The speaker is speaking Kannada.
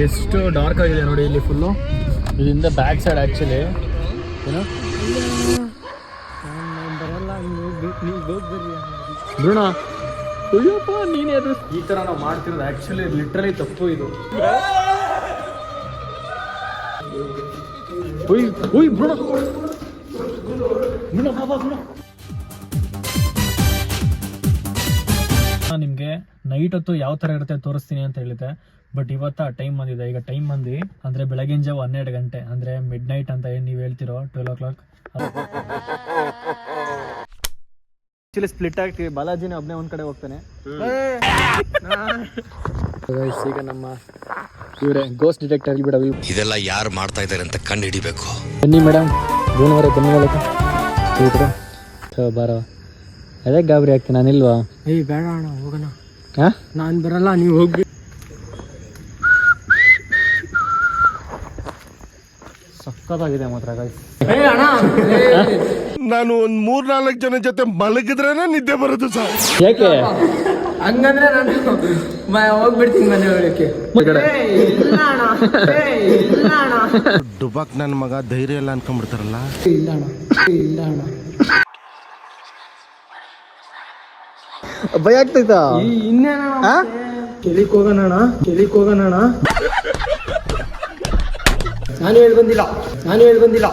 ಎಷ್ಟು ಡಾರ್ಕ್ ಆಗಿದೆ ನೋಡಿ ಇಲ್ಲಿ ಫುಲ್ಲು. ಇದರಿಂದ ಬ್ಯಾಕ್ ಸೈಡ್ ಆ್ಯಕ್ಚುಲಿ ಏನೋ ಬೃಣ ಅಯ್ಯಪ್ಪ ನೀನೇ ಅದು. ಈ ಥರ ನಾವು ಮಾಡ್ತಿರೋದು ಆ್ಯಕ್ಚುಲಿ ಲಿಟ್ರಲಿ ತಪ್ಪು ಇದು. ಬೃಣ ನಿಮಗೆ ನೈಟ್ ಹೊತ್ತು ಯಾವ ಥರ ಇರುತ್ತೆ ತೋರಿಸ್ತೀನಿ ಅಂತ ಹೇಳಿದೆ. ಬಟ್ ಇವತ್ತು ಆ ಟೈಮ್ ಬಂದಿದೆ. ಈಗ ಟೈಮ್ ಬಂದು ಅಂದರೆ ಬೆಳಗಿನ ಜಾವ 12 ಗಂಟೆ, ಅಂದರೆ ಮಿಡ್ ನೈಟ್ ಅಂತ ಏನು ನೀವು ಹೇಳ್ತಿರೋ 12 o'clock. ಆ್ಯಕ್ಚುಲಿ ಸ್ಪ್ಲಿಟ್ ಆಗ್ತೀವಿ. ಬಾಲಾಜಿನ ಒಬ್ಬನೇ ಒಂದು ಕಡೆ ಹೋಗ್ತಾನೆ. ಈಗ ನಮ್ಮ ಇವರೇ ಗೋಸ್ಟ್ ಡಿಟೆಕ್ಟರ್ ಬಿಡ. ಇದೆಲ್ಲ ಯಾರು ಮಾಡ್ತಾ ಇದ್ದಾರೆ ಅಂತ ಕಂಡು ಹಿಡಿಬೇಕು. ಬನ್ನಿ ಮೇಡಮ್, ಭುವನವರೇ ಬನ್ನಿ ಒಳಗೆ ಬಾರ. ಅದೇ ಗಾಬರಿ ಆಗ್ತೀನಿ ನಾನಿಲ್ವಾ? ಏಯ್ ಬೇಡ ಅಣ್ಣ ಹೋಗೋಣ. ಹಾಂ ನಾನು ಬರಲ್ಲ, ನೀವು ಹೋಗಿ. ಸಕ್ಕತ್ತಾಗಿದೆ ಮಾತ್ರ ಗಾಯ್ಸ್. ನಾನು ಒಂದ್ 3-4 ಜನ ಜೊತೆ ಮಲಗಿದ್ರೇನೆ ನಿದ್ದೆ ಬರೋದು ಸರ್. ಯಾಕೆ ಹಂಗಂದ್ರೆ ನಾನು ಹೋಗ್ಬಿಡ್ತೀನಿ ಮನೆ ಒಳಕ್ಕೆ. ಡುಬಾಕ್ ನನ್ನ ಮಗ ಧೈರ್ಯ ಎಲ್ಲ ಅನ್ಕೊಂಡ್ಬಿಡ್ತಾರಲ್ಲ. ಇಲ್ಲ ಅಣ್ಣ. ಭಯ ಆಗ್ತೈತಾ? ಇನ್ನೇನ ಕೆಲಿಕ್ ಹೋಗೋಣ. ನಾನು ಹೇಳ್ ಬಂದಿಲ್ಲ.